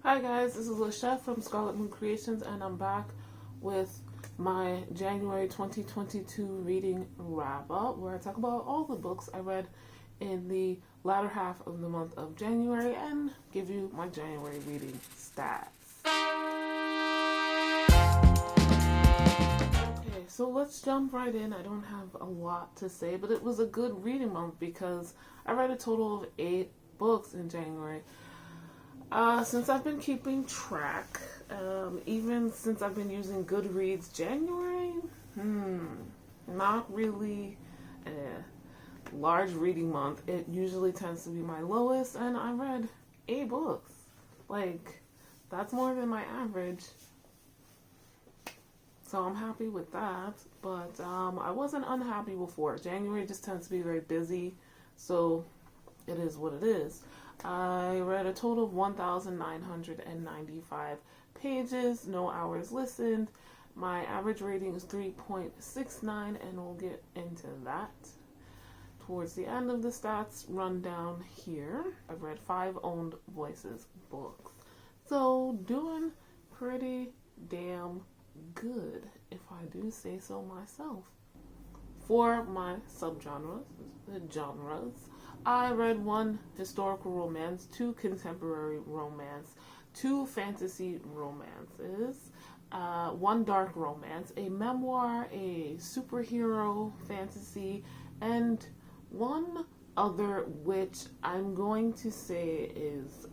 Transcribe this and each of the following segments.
Hi guys, this is Lashette from Scarlet Moon Creations, and I'm back with my January 2022 reading wrap-up, where I talk about all the books I read in the latter half of the month of January and give you my January reading stats. Okay, so let's jump right in. I don't have a lot to say, but it was a good reading month because I read a total of 8 books in January. Since I've been keeping track, even since I've been using Goodreads, January, not really a large reading month. It usually tends to be my lowest, and I read 8 books. Like, that's more than my average. So I'm happy with that, but I wasn't unhappy before. January just tends to be very busy, so it is what it is. I read a total of 1,995 pages, no hours listened. My average rating is 3.69, and we'll get into that towards the end of the stats rundown here. I've read 5 owned voices books. So doing pretty damn good, if I do say so myself. For my subgenres, I read 1 historical romance, 2 contemporary romance, 2 fantasy romances, 1 dark romance, a memoir, a superhero fantasy, and 1 other, which I'm going to say is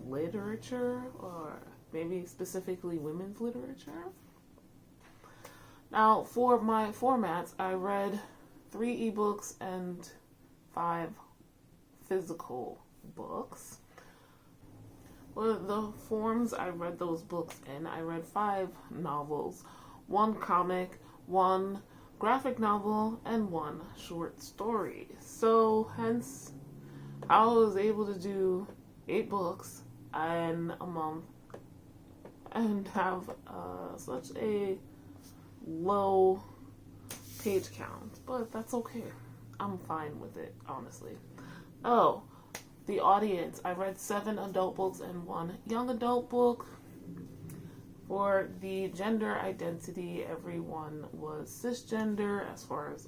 literature, or maybe specifically women's literature. Now, for my formats, I read 3 ebooks and 5 physical books. For the forms I read those books in, I read 5 novels, 1 comic, 1 graphic novel, and 1 short story. So, hence, I was able to do 8 books in a month and have such a low page count, but that's okay. I'm fine with it, honestly. Oh, the audience. I read 7 adult books and 1 young adult book. For the gender identity, everyone was cisgender as far as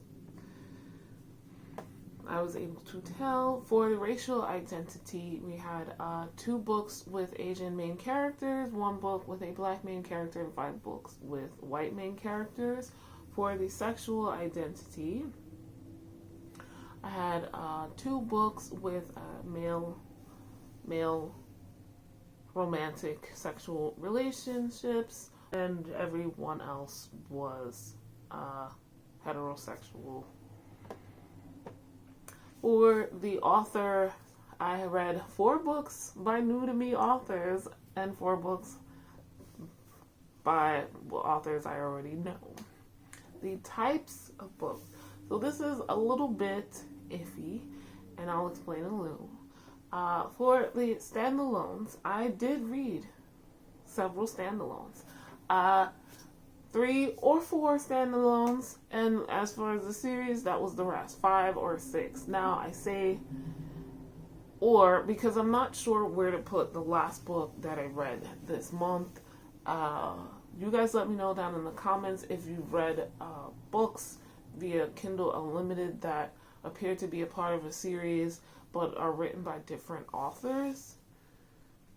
I was able to tell. For the racial identity, we had 2 books with Asian main characters, 1 book with a black main character, and 5 books with white main characters. For the sexual identity, I had 2 books with male romantic sexual relationships, and everyone else was heterosexual. For the author, I read 4 books by new-to-me authors and 4 books by authors I already know. The types of books. So this is a little bit iffy, and I'll explain a little. For the standalones, I did read several standalones. 3 or 4 standalones, and as far as the series, that was the rest, 5 or 6. Now I say or because I'm not sure where to put the last book that I read this month. You guys let me know down in the comments if you've read books via Kindle Unlimited that appear to be a part of a series but are written by different authors,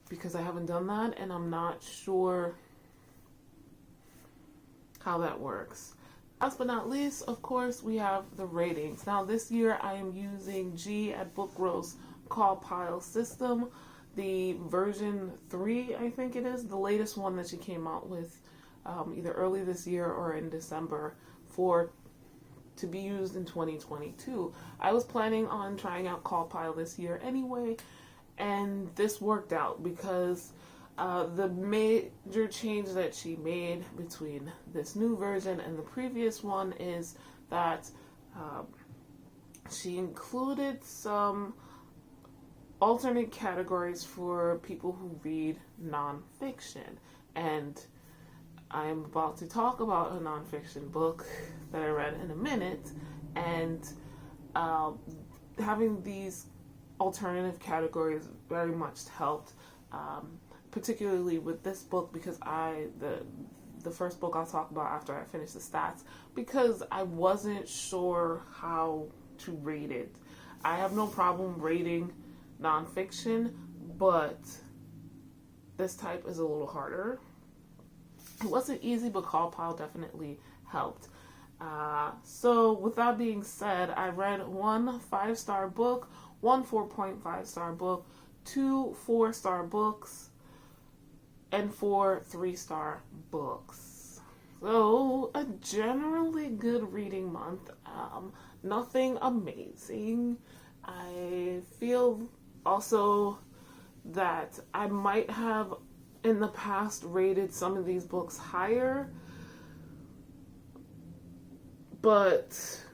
because I haven't done that and I'm not sure how that works. Last but not least, of course, we have the ratings. Now this year I am using G at Book Gross Call Pile system, the version 3, I think it is, the latest one that she came out with either early this year or in December to be used in 2022. I was planning on trying out Call Pile this year anyway, and this worked out because the major change that she made between this new version and the previous one is that she included some alternate categories for people who read nonfiction, and I'm about to talk about a nonfiction book that I read in a minute, and having these alternative categories very much helped particularly with this book, because the first book I'll talk about after I finish the stats, because I wasn't sure how to rate it. I have no problem rating nonfiction, but this type is a little harder. It wasn't easy, but Call Pile definitely helped. So with that being said, I read 1 5-star book, 1 4.5-star book, 2 4-star books, and 4 3-star books. So a generally good reading month. Nothing amazing. I feel also that I might have in the past rated some of these books higher, but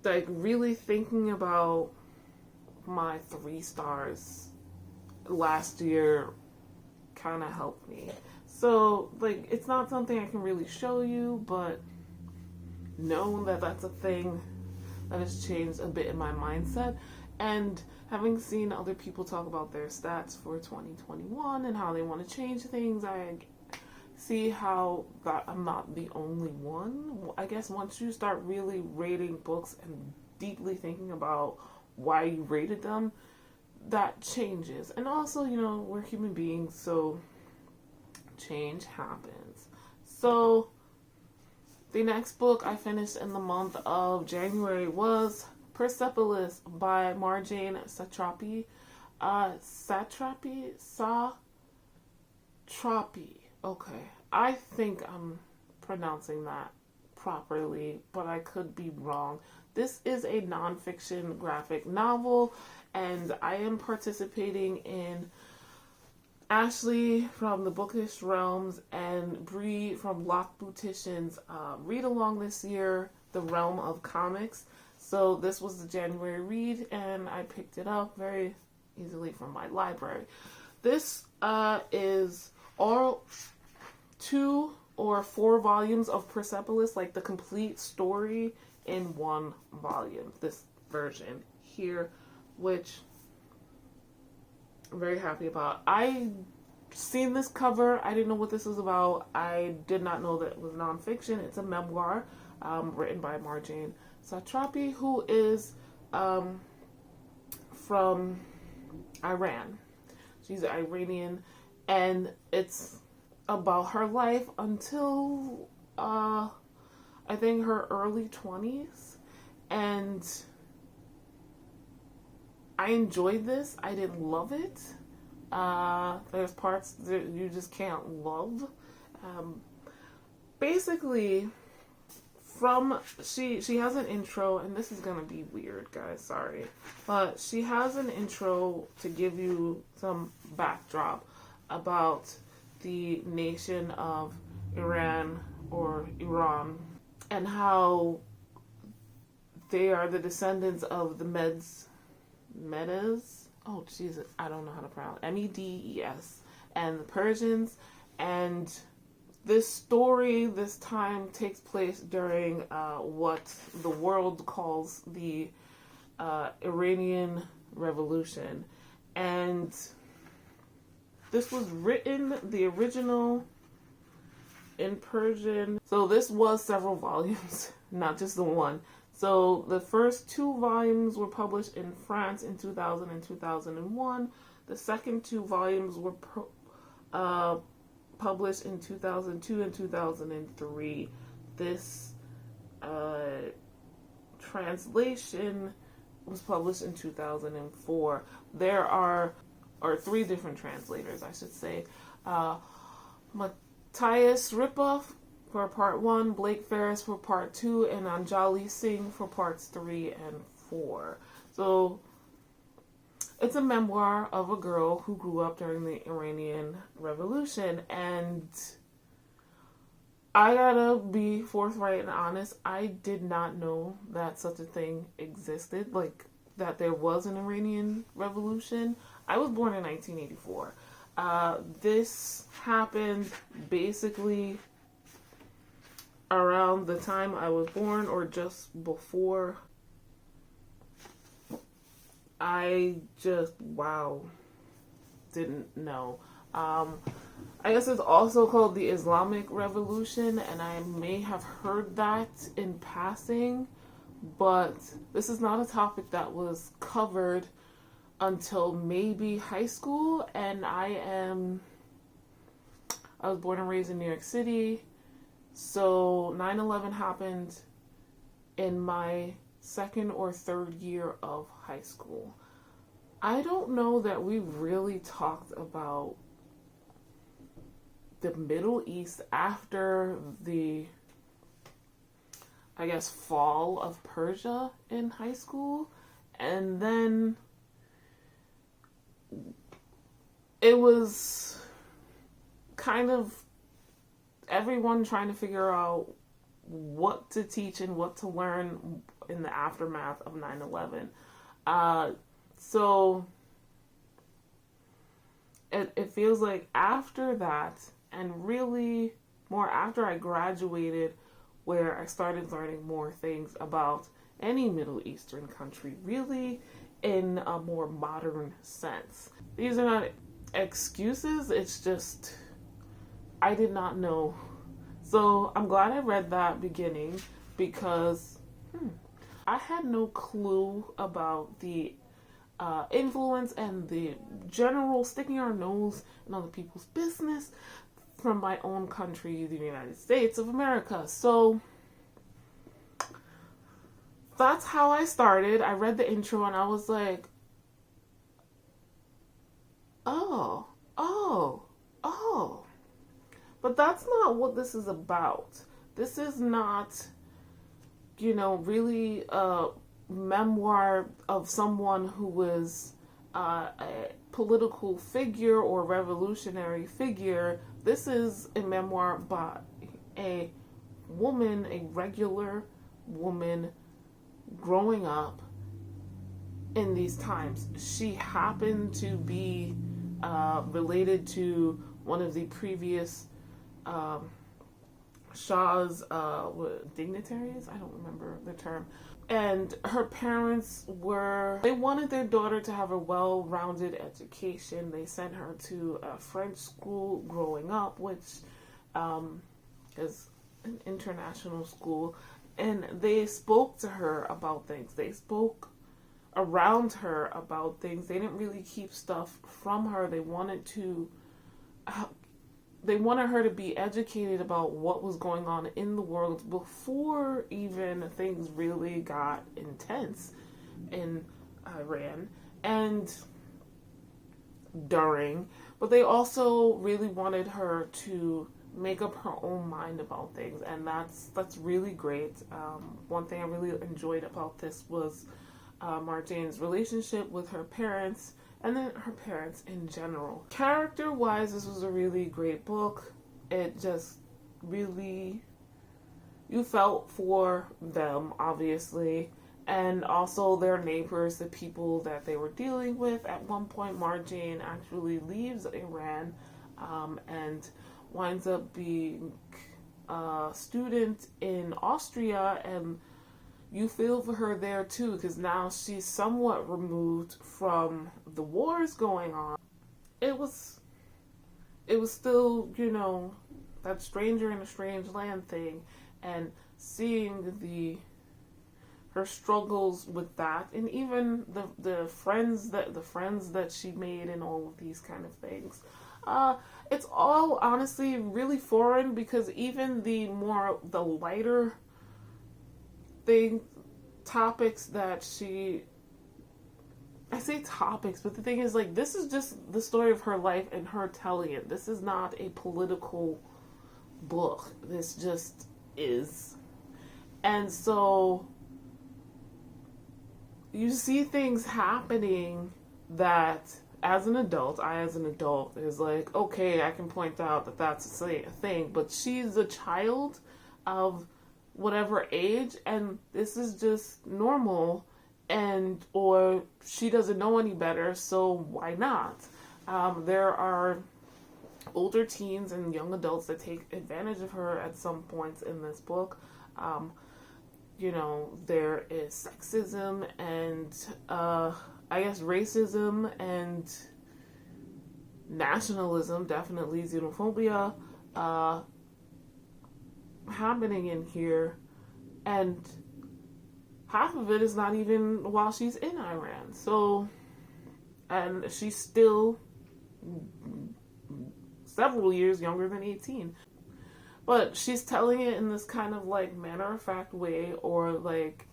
like really thinking about my 3 stars last year kind of helped me. So like it's not something I can really show you, but know that that's a thing that has changed a bit in my mindset. And having seen other people talk about their stats for 2021 and how they want to change things, I see how that I'm not the only one. I guess once you start really rating books and deeply thinking about why you rated them, that changes. And also, you know, we're human beings, so change happens. So the next book I finished in the month of January was Persepolis by Marjane Satrapi. Satrapi. Okay. I think I'm pronouncing that properly, but I could be wrong. This is a nonfiction graphic novel, and I am participating in Ashley from the Bookish Realms and Bree from Lock Beauticians read along this year, The Realm of Comics. So this was the January read, and I picked it up very easily from my library. This is all 2 or 4 volumes of Persepolis, like the complete story in 1 volume. This version here, which I'm very happy about. I seen this cover. I didn't know what this was about. I did not know that it was nonfiction. It's a memoir written by Marjane Satrapi, who is from Iran. She's Iranian, and it's about her life until I think her early 20s, and I enjoyed this. I didn't love it. There's parts that you just can't love. Basically, she has an intro, and this is gonna be weird, guys, sorry, but she has an intro to give you some backdrop about the nation of Iran or Iran, and how they are the descendants of the Medes. Oh Jesus, I don't know how to pronounce it. Medes, and the Persians. And this story, this time, takes place during what the world calls the Iranian Revolution. And this was written, the original, in Persian. So this was several volumes, not just the one. So the first 2 volumes were published in France in 2000 and 2001. The second 2 volumes were published in 2002 and 2003. This translation was published in 2004. There are 3 different translators, I should say. Matthias Ripoff for part 1, Blake Ferris for part 2, and Anjali Singh for parts 3 and 4. So it's a memoir of a girl who grew up during the Iranian Revolution, and I gotta be forthright and honest, I did not know that such a thing existed, like that there was an Iranian Revolution. I was born in 1984. This happened basically around the time I was born, or just before. Wow. didn't know. I guess it's also called the Islamic Revolution, and I may have heard that in passing, but this is not a topic that was covered until maybe high school, and I was born and raised in New York City, so 9/11 happened in my second or third year of high school. I don't know that we really talked about the Middle East after the, I guess, fall of Persia in high school. And then it was kind of everyone trying to figure out what to teach and what to learn in the aftermath of 9/11. So it feels like after that, and really more after I graduated, where I started learning more things about any Middle Eastern country, really in a more modern sense. These are not excuses, it's just I did not know. So I'm glad I read that beginning, because I had no clue about the influence and the general sticking our nose in other people's business from my own country, the United States of America. So that's how I started. I read the intro and I was like, oh. But that's not what this is about. This is not, really a memoir of someone who was a political figure or revolutionary figure. This is a memoir by a woman, a regular woman growing up in these times. She happened to be related to one of the previous Shah's dignitaries. I don't remember the term. And her parents they wanted their daughter to have a well-rounded education. They sent her to a French school growing up, which is an international school. And they spoke to her about things. They spoke around her about things. They didn't really keep stuff from her. They wanted her to be educated about what was going on in the world before even things really got intense in Iran, and during. But they also really wanted her to make up her own mind about things, and that's really great. One thing I really enjoyed about this was Marjane's relationship with her parents, and then her parents in general. Character-wise, this was a really great book. It just really, you felt for them, obviously, and also their neighbors, the people that they were dealing with. At one point, Marjane actually leaves Iran and winds up being a student in Austria, and you feel for her there too, because now she's somewhat removed from the wars going on. It was still, that stranger in a strange land thing, and seeing her struggles with that, and even the friends that she made, and all of these kind of things. It's all honestly really foreign, because even the lighter topics that I say topics, but the thing is, like, this is just the story of her life and her telling it. This is not a political book. This just is. And so you see things happening that as an adult, is like, okay, I can point out that that's a thing, but she's a child of whatever age, and this is just normal, or she doesn't know any better, so why not? There are older teens and young adults that take advantage of her at some points in this book. There is sexism and I guess racism, and nationalism, definitely xenophobia, happening in here, and half of it is not even while she's in Iran. So, and she's still several years younger than 18. But she's telling it in this kind of like matter-of-fact way, or like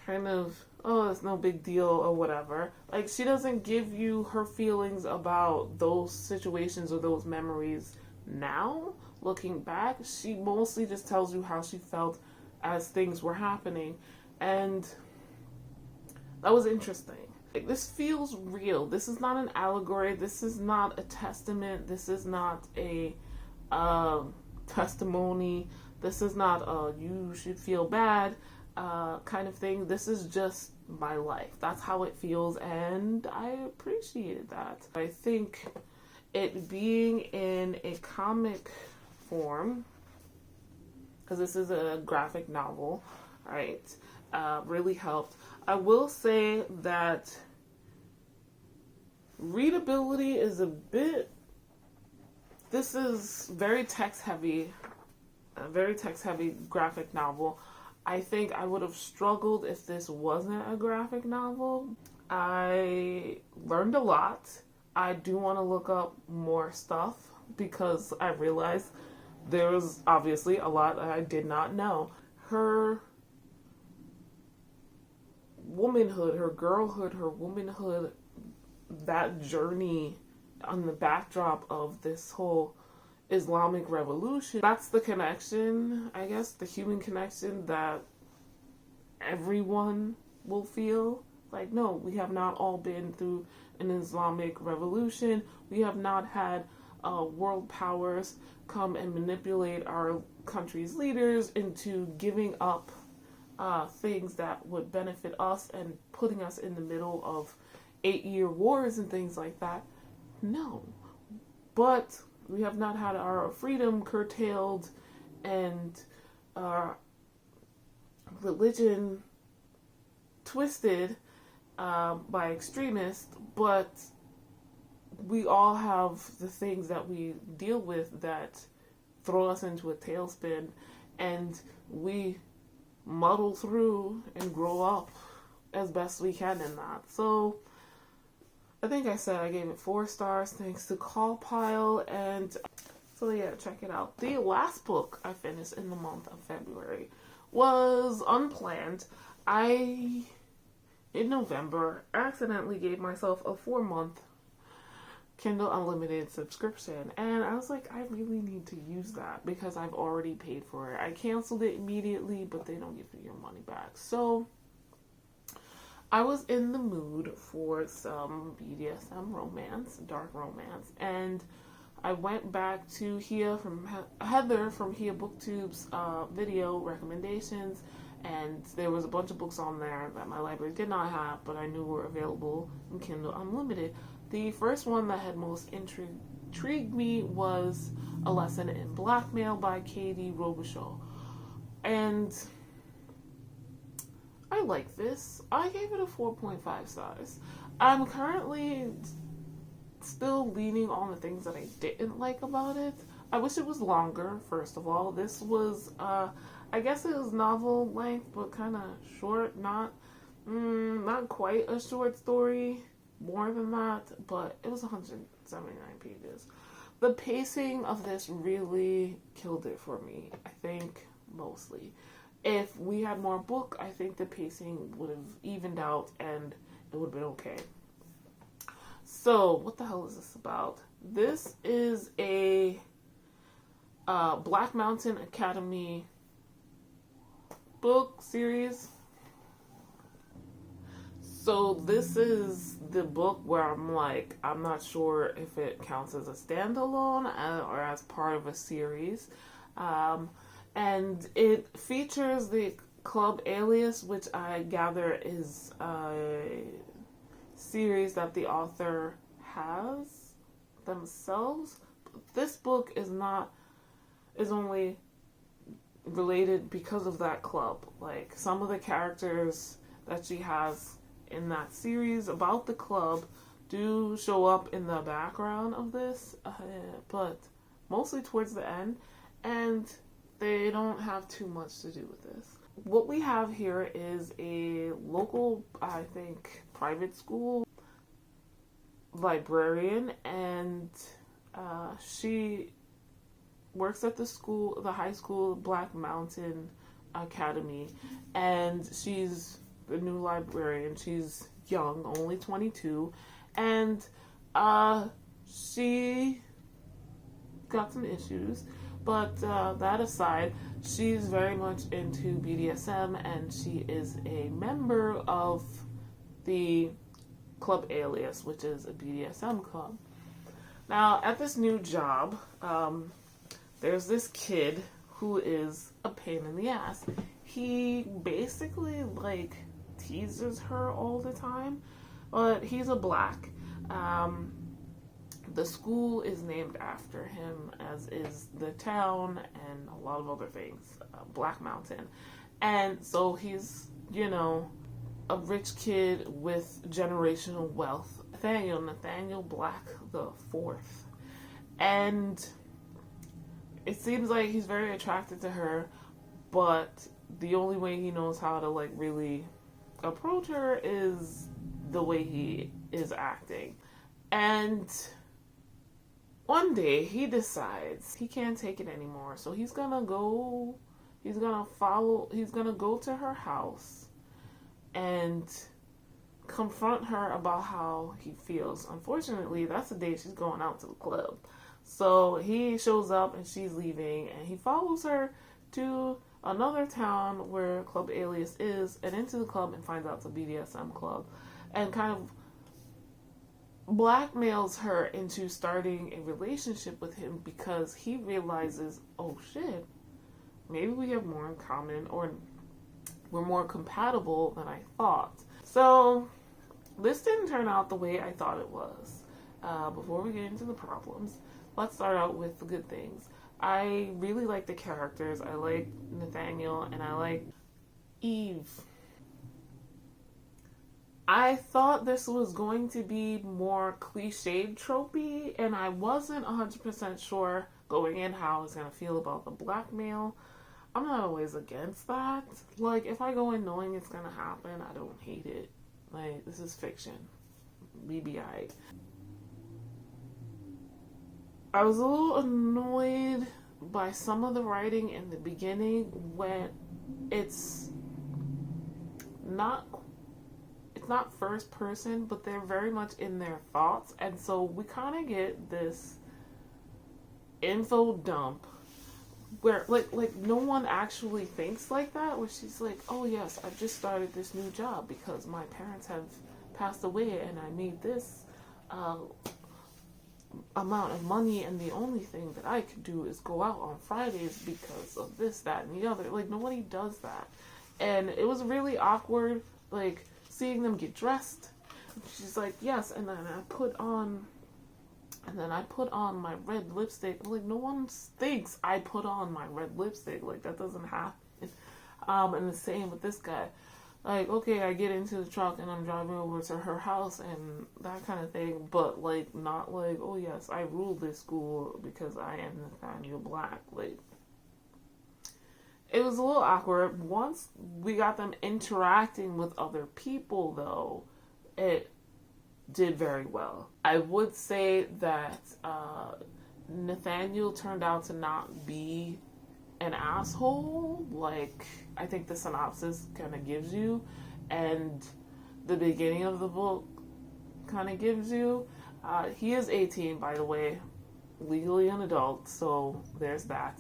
kind of, oh, it's no big deal or whatever. Like, she doesn't give you her feelings about those situations or those memories now, looking back. She mostly just tells you how she felt as things were happening. And that was interesting. Like, this feels real. This is not an allegory. This is not a testament. This is not a testimony. This is not a you should feel bad kind of thing. This is just my life. That's how it feels, and I appreciated that. I think it being in a comic form, because this is a graphic novel, right, really helped. I will say that readability is a bit, this is very text heavy, a very text heavy graphic novel. I think I would have struggled if this wasn't a graphic novel. I learned a lot. I do want to look up more stuff because I realized there was obviously a lot I did not know. Her womanhood, her girlhood, her womanhood, that journey on the backdrop of this whole Islamic revolution, that's the connection, I guess, the human connection that everyone will feel. Like, no, we have not all been through an Islamic revolution. We have not had world powers come and manipulate our country's leaders into giving up things that would benefit us and putting us in the middle of 8-year wars and things like that. No. But we have not had our freedom curtailed and our religion twisted by extremists, but we all have the things that we deal with that throw us into a tailspin, and we muddle through and grow up as best we can in that. So I think I said I gave it 4 stars thanks to Call Pile, and so yeah, check it out. The last book I finished in the month of February was unplanned. In November, accidentally gave myself a 4-month Kindle Unlimited subscription, and I was like, I really need to use that because I've already paid for it. I canceled it immediately, but they don't give you your money back. So I was in the mood for some BDSM romance, dark romance, and I went back to Heather from Hia Booktube's video recommendations, and there was a bunch of books on there that my library did not have, but I knew were available in Kindle Unlimited. The first one that had most intrigued me was A Lesson in Blackmail by Katie Robichaux, and I like this. I gave it a 4.5 stars. I'm currently still leaning on the things that I didn't like about it. I wish it was longer, first of all. This was, I guess it was novel length, but kind of short. Not quite a short story, more than that, but it was 179 pages. The pacing of this really killed it for me, I think, mostly. If we had more book, I think the pacing would have evened out and it would have been okay. So, what the hell is this about? This is a Black Mountain Academy book series. So, this is the book where I'm like, I'm not sure if it counts as a standalone or as part of a series. And it features the Club Alias, which I gather is a series that the author has themselves. This book is only related because of that club. Like, some of the characters that she has in that series about the club do show up in the background of this, but mostly towards the end, and they don't have too much to do with this. What we have here is a local, I think, private school librarian, and she works at the high school, Black Mountain Academy, and she's the new librarian. She's young, only 22, and she got some issues, but that aside, she's very much into BDSM, and she is a member of the Club Alias, which is a BDSM club. Now, at this new job, there's this kid who is a pain in the ass. He basically, like, teases her all the time, but he's a black. The school is named after him, as is the town and a lot of other things, Black Mountain. And so he's, you know, a rich kid with generational wealth. Nathaniel Black the Fourth. And it seems like he's very attracted to her, but the only way he knows how to, like, really approach her is the way he is acting. And one day he decides he can't take it anymore, so he's gonna go to her house and confront her about how he feels. Unfortunately, that's the day she's going out to the club. So he shows up and she's leaving, and he follows her to another town where Club Alias is, and into the club, and finds out it's a BDSM club, and kind of blackmails her into starting a relationship with him, because he realizes, oh shit, maybe we have more in common, or we're more compatible than I thought. So this didn't turn out the way I thought it was. Before we get into the problems, let's start out with the good things. I really like the characters. I like Nathaniel, and I like Eve. I thought this was going to be more cliched tropey, and I wasn't 100% sure going in how I was going to feel about the blackmail. I'm not always against that. Like, if I go in knowing it's going to happen, I don't hate it. Like, this is fiction. BBI. I was a little annoyed by some of the writing in the beginning when it's not first person, but they're very much in their thoughts, and so we kind of get this info dump where like no one actually thinks like that, where she's like, oh yes, I've just started this new job because my parents have passed away and I made this amount of money, and the only thing that I could do is go out on Fridays because of this, that, and the other. Like, nobody does that. And it was really awkward, like, seeing them get dressed. She's like, yes, and then I put on my red lipstick. Like, no one thinks I put on my red lipstick. Like, that doesn't happen. And the same with this guy. Like, okay, I get into the truck and I'm driving over to her house and that kind of thing, but, like, not like, oh yes, I rule this school because I am Nathaniel Black. Like, it was a little awkward. Once we got them interacting with other people, though, it did very well. I would say that Nathaniel turned out to not be an asshole, like I think the synopsis kind of gives you, and the beginning of the book kind of gives you. He is 18, by the way, legally an adult, so there's that.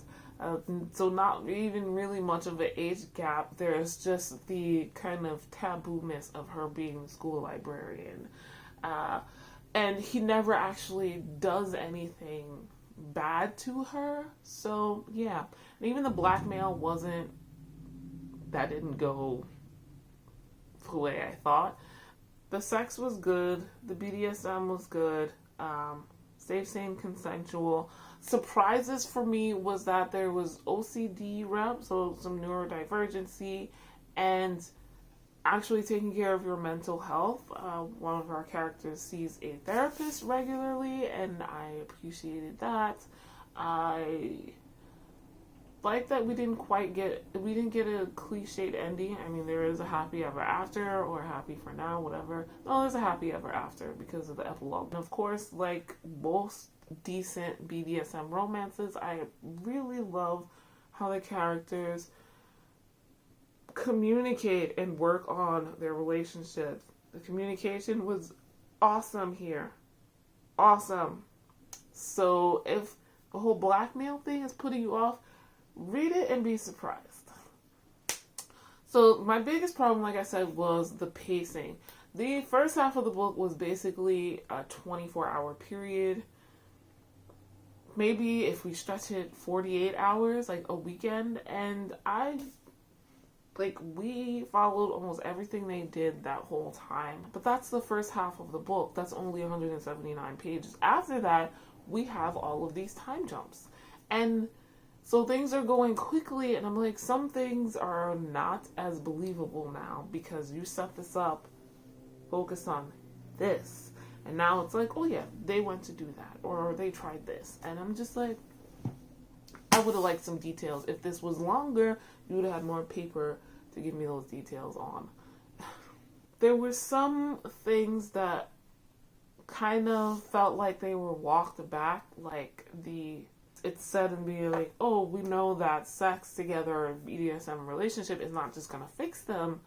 So not even really much of an age gap. There's just the kind of taboo-ness of her being the school librarian. And he never actually does anything bad to her. So, yeah. And even the blackmail didn't go the way I thought. The sex was good. The BDSM was good. Safe, sane, consensual. Surprises for me was that there was OCD rep, so some neurodivergency, and actually taking care of your mental health. One of our characters sees a therapist regularly, and I appreciated that. I like that we didn't get a cliched ending. I mean, there is a happy ever after or happy for now, whatever. No, there's a happy ever after because of the epilogue. And of course, like most decent BDSM romances, I really love how the characters communicate and work on their relationship. The communication was awesome here. Awesome. So if the whole blackmail thing is putting you off, read it and be surprised. So my biggest problem, like I said, was the pacing. The first half of the book was basically a 24-hour period. Maybe if we stretch it 48 hours, like a weekend, and we followed almost everything they did that whole time. But that's the first half of the book. That's only 179 pages. After that, we have all of these time jumps. And so things are going quickly, and I'm like, some things are not as believable now because you set this up, focus on this. And now it's like, oh yeah, they went to do that, or they tried this. And I'm just like, I would have liked some details. If this was longer, you would have had more paper to give me those details on. There were some things that kind of felt like they were walked back, like it's said in being like, oh, we know that sex together or BDSM relationship is not just gonna fix them,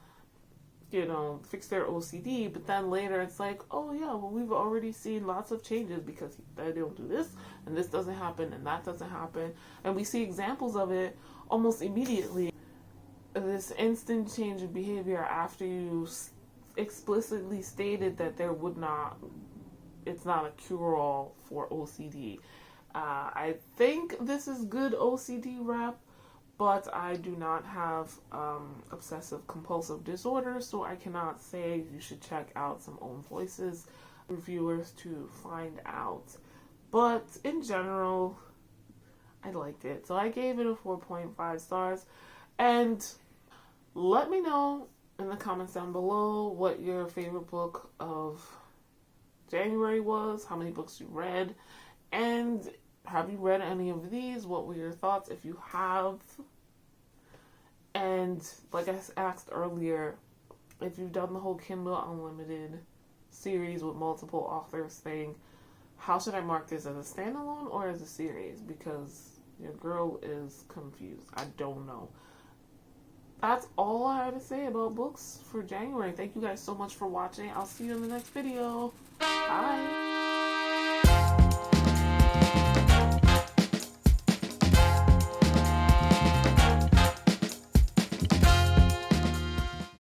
fix their OCD, but then later it's like, oh yeah, well, we've already seen lots of changes because they don't do this, and this doesn't happen, and that doesn't happen, and we see examples of it almost immediately. This instant change of behavior after you explicitly stated that it's not a cure-all for OCD. I think this is good OCD rap, but I do not have obsessive compulsive disorder, so I cannot say. You should check out some Own Voices reviewers to find out. But in general, I liked it. So I gave it a 4.5 stars. And let me know in the comments down below what your favorite book of January was, how many books you read, and have you read any of these? What were your thoughts if you have? And like I asked earlier, if you've done the whole Kindle Unlimited series with multiple authors thing, how should I mark this, as a standalone or as a series? Because your girl is confused. I don't know. That's all I had to say about books for January. Thank you guys so much for watching. I'll see you in the next video. Bye.